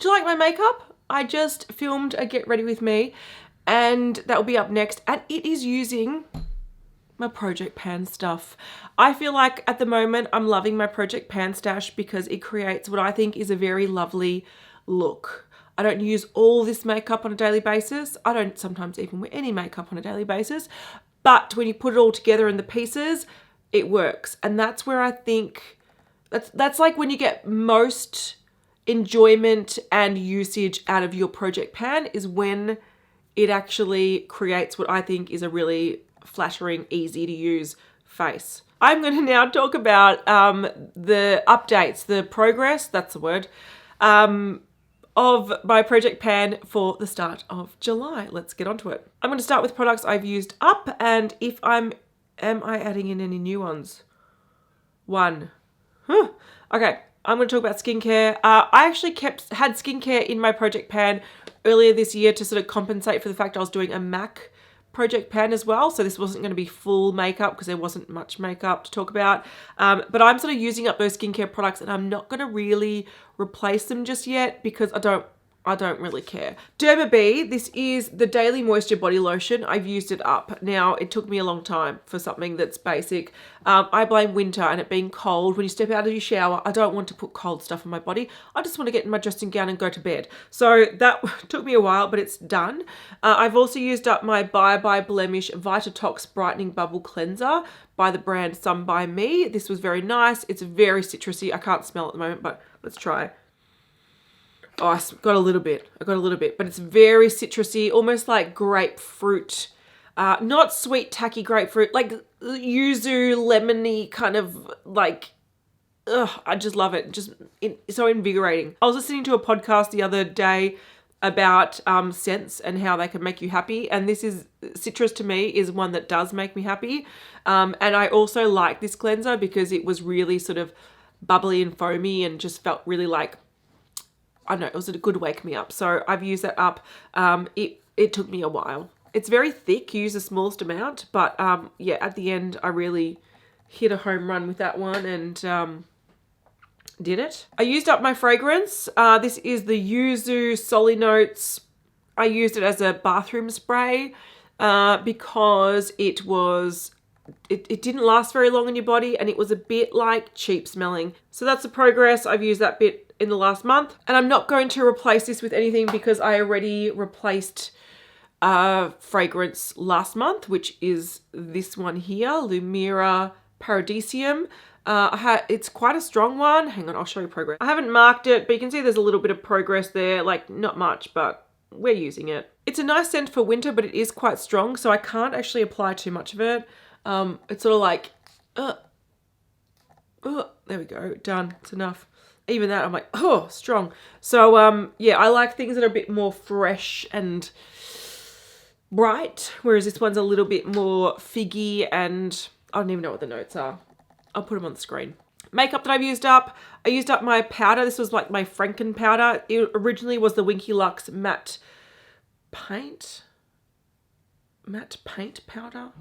Do you like my makeup? I just filmed a get ready with me and that will be up next, and it is using my Project Pan stuff. I feel like at the moment I'm loving my Project Pan stash because it creates what I think is a very lovely look. I don't use all this makeup on a daily basis. I don't sometimes even wear any makeup on a daily basis, but when you put it all together in the pieces, it works. And that's where I think that's like when you get most enjoyment and usage out of your Project Pan is when it actually creates what I think is a really flattering, easy to use face. I'm going to now talk about the updates, the progress, that's the word, of my Project Pan for the start of July. Let's get onto it. I'm going to start with products I've used up, and if am I adding in any new ones? One. Okay, I'm going to talk about skincare. I actually had skincare in my Project Pan earlier this year to sort of compensate for the fact I was doing a MAC Project Pan as well, so this wasn't going to be full makeup because there wasn't much makeup to talk about, but I'm sort of using up those skincare products and I'm not going to really replace them just yet because I don't really care. Derma B, this is the Daily Moisture Body Lotion. I've used it up. Now, it took me a long time for something that's basic. I blame winter and it being cold. When you step out of your shower, I don't want to put cold stuff on my body. I just want to get in my dressing gown and go to bed. So that took me a while, but it's done. I've also used up my by Blemish Vita Brightening Bubble Cleanser by the brand Some By Me. This was very nice. It's very citrusy. I can't smell it at the moment, but let's try. Oh, I got a little bit, but it's very citrusy, almost like grapefruit, not sweet, tacky grapefruit, like yuzu, lemony kind of like, I just love it. It's so invigorating. I was listening to a podcast the other day about scents and how they can make you happy. And citrus to me is one that does make me happy. And I also like this cleanser because it was really sort of bubbly and foamy and just felt really like, I don't know, it was a good wake me up. So I've used that up. It took me a while. It's very thick. You use the smallest amount. But yeah, at the end, I really hit a home run with that one and did it. I used up my fragrance. This is the Yuzu Solinotes. I used it as a bathroom spray because it didn't last very long in your body and it was a bit like cheap smelling. So that's the progress. I've used that bit in the last month, and I'm not going to replace this with anything because I already replaced fragrance last month, which is this one here, Lumira Paradisium. It's quite a strong one. Hang on, I'll show you progress. I haven't marked it, but you can see there's a little bit of progress there, like not much, but we're using it. It's a nice scent for winter, but it is quite strong, so I can't actually apply too much of it. It's sort of like, there we go, done, it's enough. Even that, I'm like, oh, strong. So, yeah, I like things that are a bit more fresh and bright, whereas this one's a little bit more figgy and I don't even know what the notes are. I'll put them on the screen. Makeup that I've used up. I used up my powder. This was like my Franken powder. It originally was the Winky Luxe matte paint powder.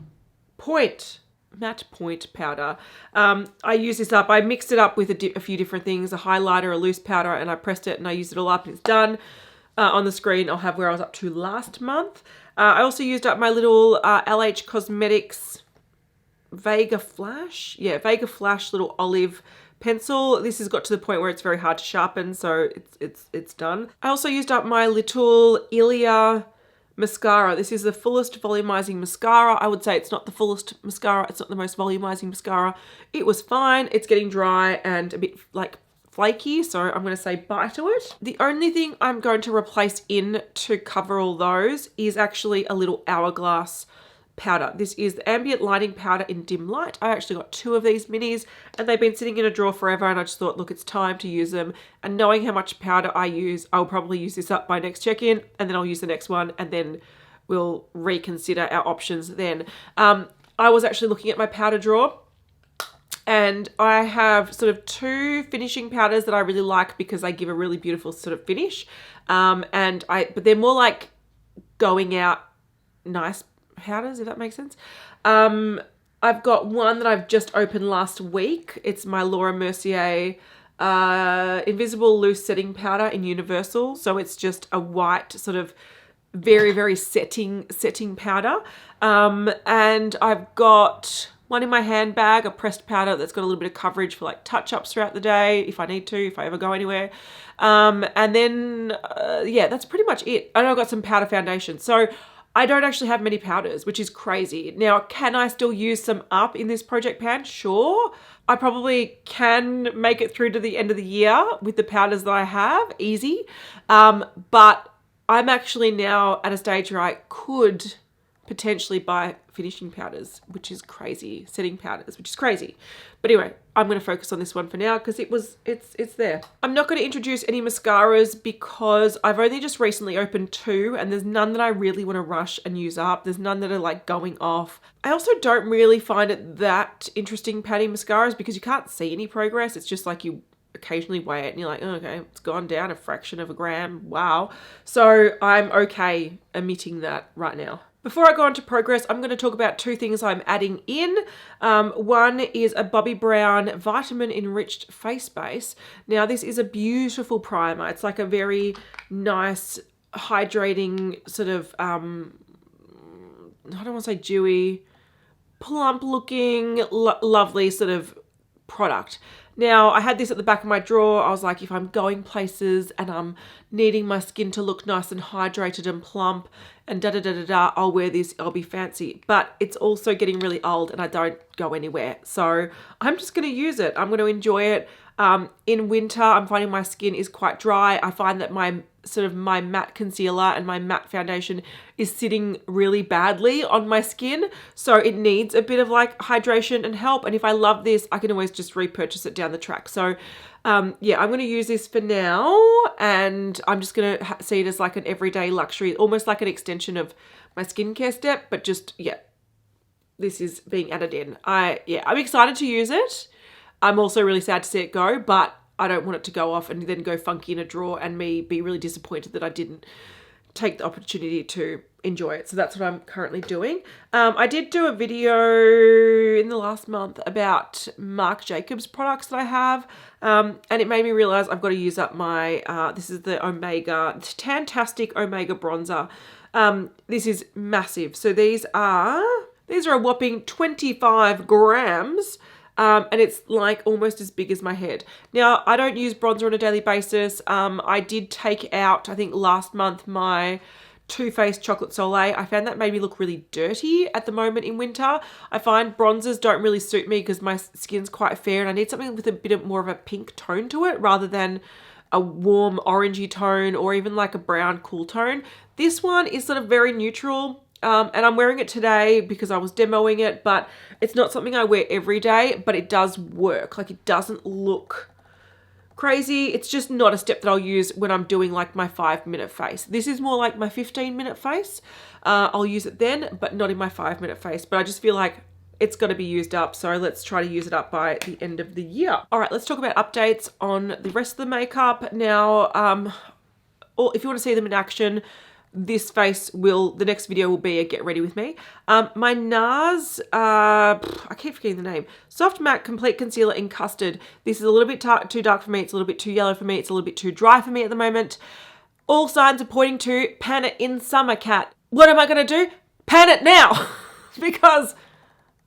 Matte point powder. I used this up. I mixed it up with a few different things, a highlighter, a loose powder, and I pressed it and I used it all up and it's done. On the screen, I'll have where I was up to last month. I also used up my little LH Cosmetics Vega Flash. Yeah, Vega Flash little olive pencil. This has got to the point where it's very hard to sharpen, so it's done. I also used up my little ILIA mascara. This is the Fullest Volumizing Mascara. I would say it's not the fullest mascara. It's not the most volumizing mascara. It was fine. It's getting dry and a bit like flaky, so I'm going to say bye to it. The only thing I'm going to replace in to cover all those is actually a little Hourglass powder. This is the Ambient Lighting Powder in Dim Light. I actually got 2 of these minis and they've been sitting in a drawer forever and I just thought, look, it's time to use them. And knowing how much powder I use, I'll probably use this up by next check-in and then I'll use the next one and then we'll reconsider our options then. I was actually looking at my powder drawer and I have sort of 2 finishing powders that I really like because they give a really beautiful sort of finish. But they're more like going out nice powders, if that makes sense. I've got one that I've just opened last week. It's my Laura Mercier Invisible Loose Setting Powder in Universal. So it's just a white sort of very, very setting powder. And I've got one in my handbag, a pressed powder that's got a little bit of coverage for like touch-ups throughout the day if I need to, if I ever go anywhere. And then, yeah, that's pretty much it. And I've got some powder foundation. So I don't actually have many powders, which is crazy. Now, can I still use some up in this project pan? Sure. I probably can make it through to the end of the year with the powders that I have, easy. But I'm actually now at a stage where I could potentially buy finishing powders, which is crazy. Setting powders, which is crazy. But anyway, I'm going to focus on this one for now because it's there. I'm not going to introduce any mascaras because I've only just recently opened 2 and there's none that I really want to rush and use up. There's none that are like going off. I also don't really find it that interesting patting mascaras because you can't see any progress. It's just like you occasionally weigh it and you're like, oh, okay, it's gone down a fraction of a gram. Wow. So I'm okay omitting that right now. Before I go on to progress, I'm going to talk about 2 things I'm adding in. One is a Bobbi Brown vitamin enriched face base. Now this is a beautiful primer. It's like a very nice hydrating sort of, I don't want to say dewy, plump looking, lovely sort of product. Now, I had this at the back of my drawer. I was like, if I'm going places and I'm needing my skin to look nice and hydrated and plump and da-da-da-da-da, I'll wear this, I'll be fancy. But it's also getting really old and I don't go anywhere. So I'm just going to use it. I'm going to enjoy it. In winter, I'm finding my skin is quite dry. I find that my matte concealer and my matte foundation is sitting really badly on my skin. So it needs a bit of like hydration and help. And if I love this, I can always just repurchase it down the track. So yeah, I'm going to use this for now. And I'm just going to see it as like an everyday luxury, almost like an extension of my skincare step. But just, yeah, this is being added in. I'm excited to use it. I'm also really sad to see it go, but I don't want it to go off and then go funky in a drawer and me be really disappointed that I didn't take the opportunity to enjoy it. So that's what I'm currently doing. I did do a video in the last month about Marc Jacobs products that I have. And it made me realize I've got to use up my, this is the Tan-Tastic Omega Bronzer. This is massive. So these are a whopping 25 grams. And it's like almost as big as my head. Now, I don't use bronzer on a daily basis. I did take out, I think last month, my Too Faced Chocolate Soleil. I found that made me look really dirty at the moment in winter. I find bronzers don't really suit me because my skin's quite fair and I need something with a bit more of a pink tone to it rather than a warm orangey tone or even like a brown cool tone. This one is sort of very neutral. And I'm wearing it today because I was demoing it, but it's not something I wear every day, but it does work. Like it doesn't look crazy. It's just not a step that I'll use when I'm doing like my 5-minute face. This is more like my 15-minute face. I'll use it then, but not in my 5-minute face. But I just feel like it's got to be used up. So let's try to use it up by the end of the year. All right, let's talk about updates on the rest of the makeup. Now, if you want to see them in action, the next video will be a get ready with me. My NARS, I keep forgetting the name, Soft Matte Complete Concealer in Custard. This is a little bit too dark for me. It's a little bit too yellow for me. It's a little bit too dry for me at the moment. All signs are pointing to pan it in summer, cat. What am I going to do? Pan it now because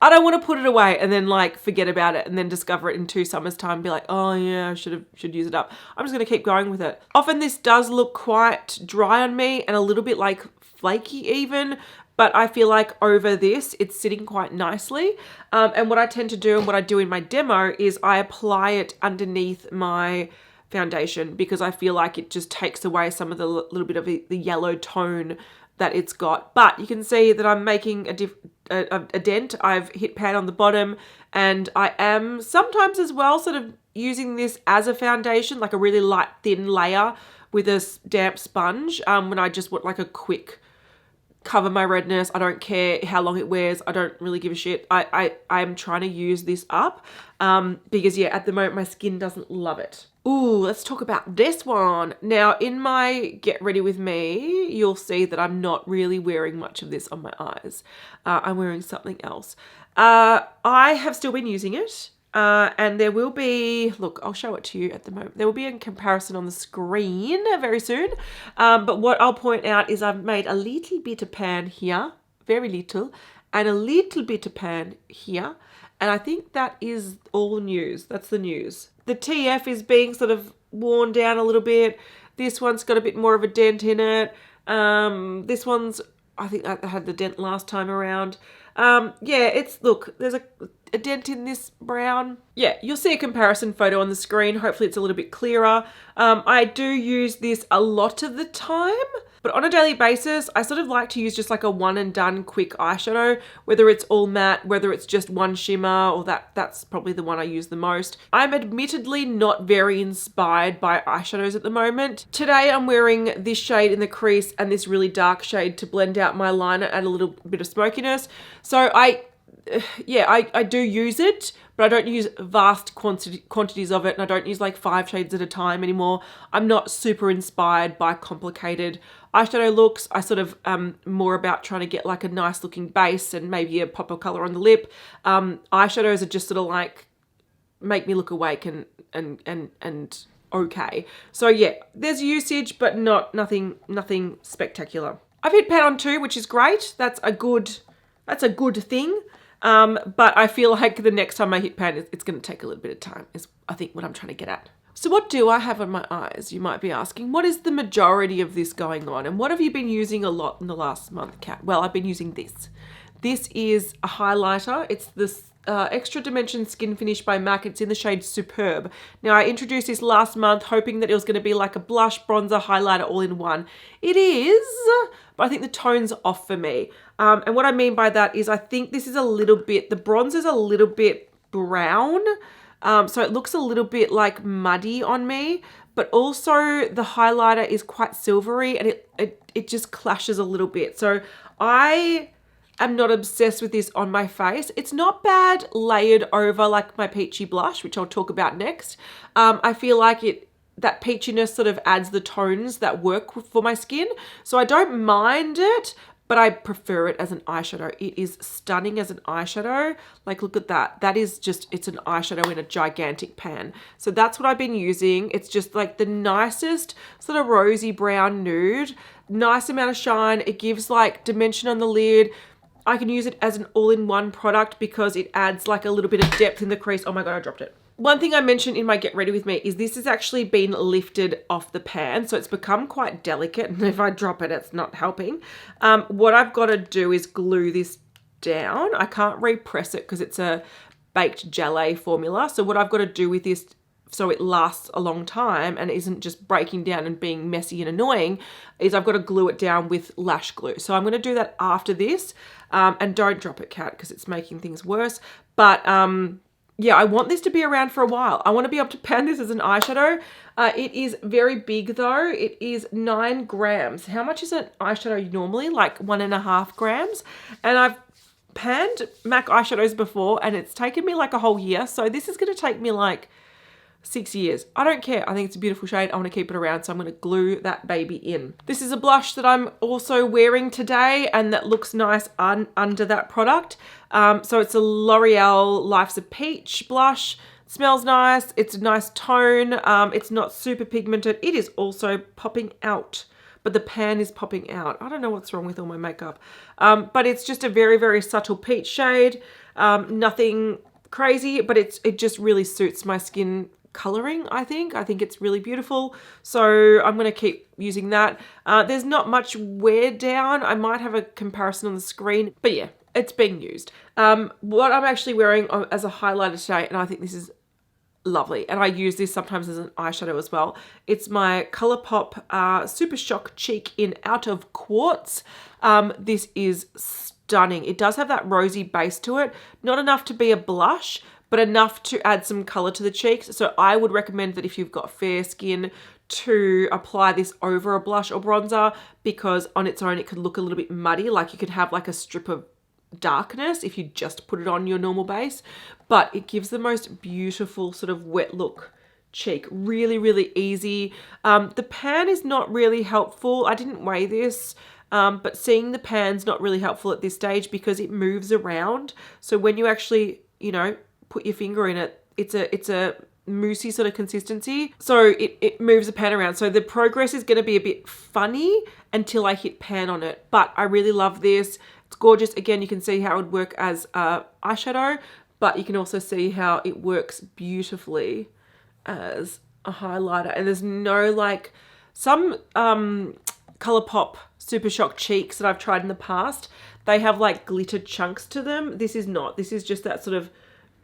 I don't want to put it away and then like forget about it and then discover it in 2 summers time and be like, oh yeah, I should use it up. I'm just going to keep going with it. Often this does look quite dry on me and a little bit like flaky even, but I feel like over this, it's sitting quite nicely. And what I tend to do and what I do in my demo is I apply it underneath my foundation because I feel like it just takes away some of the little bit of the yellow tone that it's got. But you can see that I'm making a dent. I've hit pan on the bottom and I am sometimes as well sort of using this as a foundation, like a really light thin layer with a damp sponge when I just want like a quick cover my redness. I don't care how long it wears. I don't really give a shit. I'm trying to use this up because yeah, at the moment my skin doesn't love it. Ooh, let's talk about this one. Now in my Get Ready With Me, you'll see that I'm not really wearing much of this on my eyes. I'm wearing something else. I have still been using it. And there will be, look, I'll show it to you at the moment. There will be a comparison on the screen very soon. But what I'll point out is I've made a little bit of pan here, very little, and a little bit of pan here. And I think that is all news. That's the news. The TF is being sort of worn down a little bit. This one's got a bit more of a dent in it. This one's, I think I had the dent last time around. Yeah, it's, look, there's a dent in this brown. Yeah, you'll see a comparison photo on the screen. Hopefully it's a little bit clearer. I do use this a lot of the time, but on a daily basis, I sort of like to use just like a one and done quick eyeshadow, whether it's all matte, whether it's just one shimmer, or that's probably the one I use the most. I'm admittedly not very inspired by eyeshadows at the moment. Today I'm wearing this shade in the crease and this really dark shade to blend out my liner, add a little bit of smokiness. So I do use it, but I don't use vast quantities of it, and I don't use like 5 shades at a time anymore. I'm not super inspired by complicated eyeshadow looks. I sort of more about trying to get like a nice looking base and maybe a pop of color on the lip. Eyeshadows are just sort of like make me look awake and okay. So yeah, there's usage, but nothing spectacular. I've hit pan on 2, which is great. That's a good thing. But I feel like the next time I hit pan, it's going to take a little bit of time, is I think what I'm trying to get at. So what do I have on my eyes? You might be asking. What is the majority of this going on? And what have you been using a lot in the last month, Kat? Well, I've been using this. This is a highlighter. It's this Extra Dimension Skinfinish by Marc. It's in the shade Superb. Now, I introduced this last month hoping that it was going to be like a blush, bronzer, highlighter all in one. It is, but I think the tone's off for me. And what I mean by that is I think this is a little bit, the bronzer's a little bit brown. So it looks a little bit like muddy on me, but also the highlighter is quite silvery and it just clashes a little bit. So I am not obsessed with this on my face. It's not bad layered over like my peachy blush, which I'll talk about next. I feel like that peachiness sort of adds the tones that work for my skin. So I don't mind it, but I prefer it as an eyeshadow. It is stunning as an eyeshadow. Like, look at that. That is just, it's an eyeshadow in a gigantic pan. So that's what I've been using. It's just like the nicest sort of rosy brown nude. Nice amount of shine. It gives like dimension on the lid. I can use it as an all-in-one product because it adds like a little bit of depth in the crease. Oh my God, I dropped it. One thing I mentioned in my Get Ready With Me is this has actually been lifted off the pan, so it's become quite delicate, and if I drop it, it's not helping. What I've got to do is glue this down. I can't repress it because it's a baked gelée formula, so what I've got to do with this so it lasts a long time and isn't just breaking down and being messy and annoying is I've got to glue it down with lash glue. So I'm going to do that after this, and don't drop it, Kat, because it's making things worse. But yeah, I want this to be around for a while. I want to be able to pan this as an eyeshadow. It is very big though. It is 9 grams. How much is an eyeshadow normally? Like 1.5 grams. And I've panned MAC eyeshadows before and it's taken me like a whole year. So this is going to take me like 6 years. I don't care. I think it's a beautiful shade. I want to keep it around, so I'm going to glue that baby in. This is a blush that I'm also wearing today and that looks nice under that product. So it's a L'Oreal Life's a Peach blush. It smells nice. It's a nice tone. It's not super pigmented. It is also popping out, but the pan is popping out. I don't know what's wrong with all my makeup. But it's just a very, very subtle peach shade. Nothing crazy, but it just really suits my skin coloring. I think it's really beautiful, so I'm going to keep using that. There's not much wear down. I might have a comparison on the screen, but yeah, it's being used. What I'm actually wearing as a highlighter today, and I think this is lovely, and I use this sometimes as an eyeshadow as well. It's my Colourpop Super Shock Cheek in Out of Quartz. This is stunning. It does have that rosy base to it, not enough to be a blush, but enough to add some color to the cheeks. So I would recommend that if you've got fair skin to apply this over a blush or bronzer, because on its own it could look a little bit muddy. Like you could have like a strip of darkness if you just put it on your normal base, but it gives the most beautiful sort of wet look cheek. Really, really easy. The pan is not really helpful. I didn't weigh this, but seeing the pan's not really helpful at this stage because it moves around. So when you actually, you know, put your finger in it, it's a moussey sort of consistency. So it moves the pan around. So the progress is going to be a bit funny until I hit pan on it. But I really love this. It's gorgeous. Again, you can see how it would work as eyeshadow, but you can also see how it works beautifully as a highlighter. And there's no like, some Colourpop Super Shock cheeks that I've tried in the past, they have like glitter chunks to them. This is not. This is just that sort of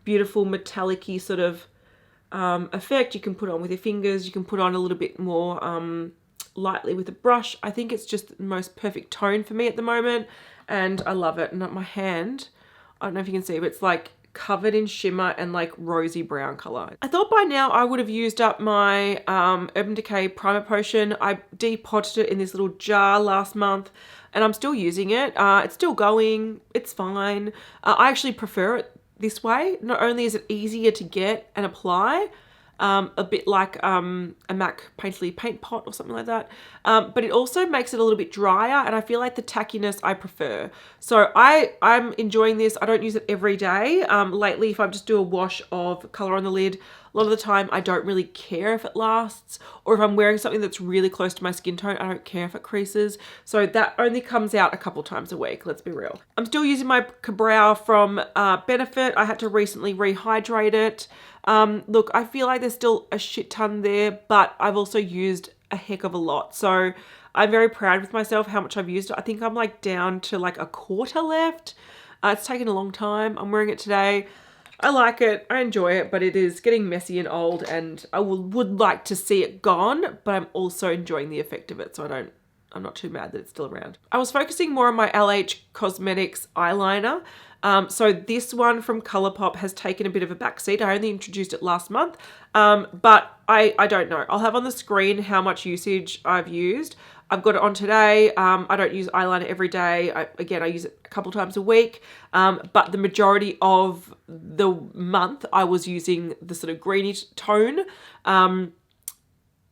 beautiful metallic-y sort of effect. You can put on with your fingers. You can put on a little bit more lightly with a brush. I think it's just the most perfect tone for me at the moment, and I love it. And my hand, I don't know if you can see, but it's like covered in shimmer and like rosy brown color. I thought by now I would have used up my Urban Decay primer potion. I depotted it in this little jar last month and I'm still using it. It's still going. It's fine. I actually prefer it this way. Not only is it easier to get and apply, a bit like a MAC Painterly paint pot or something like that, but it also makes it a little bit drier, and I feel like the tackiness I prefer. So I'm enjoying this. I don't use it every day. Lately, if I just do a wash of colour on the lid, a lot of the time I don't really care if it lasts, or if I'm wearing something that's really close to my skin tone, I don't care if it creases. So that only comes out a couple times a week, let's be real. I'm still using my Kabrow from Benefit. I had to recently rehydrate it. Look, I feel like there's still a shit ton there, but I've also used a heck of a lot. So I'm very proud with myself how much I've used it. I think I'm like down to like a quarter left. It's taken a long time. I'm wearing it today. I like it. I enjoy it, but it is getting messy and old, and I would like to see it gone, but I'm also enjoying the effect of it. So I'm not too mad that it's still around. I was focusing more on my LH Cosmetics eyeliner. So this one from Colourpop has taken a bit of a backseat. I only introduced it last month, but I don't know. I'll have on the screen how much usage I've used. I've got it on today. I don't use eyeliner every day. I use it a couple times a week, but the majority of the month I was using the sort of greenish tone.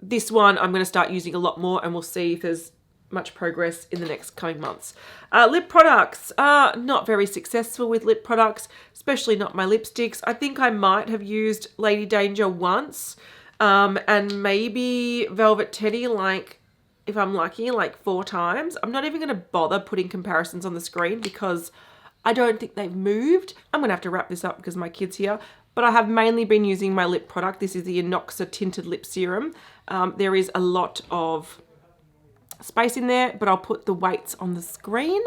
This one I'm going to start using a lot more, and we'll see if there's much progress in the next coming months. Lip products, not very successful with lip products, especially not my lipsticks. I think I might have used Lady Danger once, and maybe Velvet Teddy, like if I'm lucky, like 4 times. I'm not even going to bother putting comparisons on the screen because I don't think they've moved. I'm going to have to wrap this up because my kid's here. But I have mainly been using my lip product. This is the Innoxa Tinted Lip Serum. There is a lot of space in there, but I'll put the weights on the screen.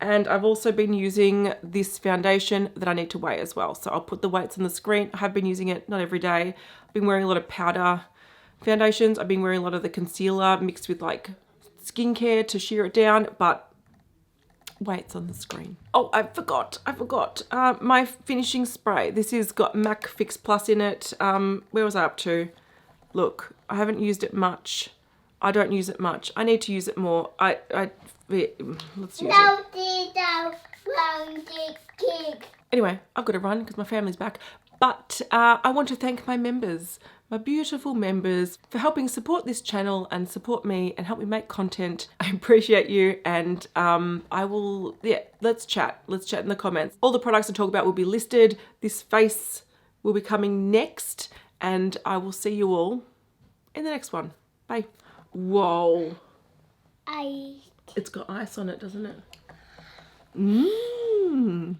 And I've also been using this foundation that I need to weigh as well. So I'll put the weights on the screen. I have been using it, not every day. I've been wearing a lot of powder foundations. I've been wearing a lot of the concealer mixed with like skincare to sheer it down, but weights on the screen. Oh, I forgot my finishing spray. This has got MAC Fix Plus in it. Where was I up to? Look, I haven't used it much. I don't use it much. I need to use it more. Let's use it. Anyway, I've got to run because my family's back. But I want to thank my members, my beautiful members, for helping support this channel and support me and help me make content. I appreciate you, and I will, let's chat. Let's chat in the comments. All the products I talk about will be listed. This face will be coming next, and I will see you all in the next one. Bye. Whoa. Ice. It's got ice on it, doesn't it? Mmm.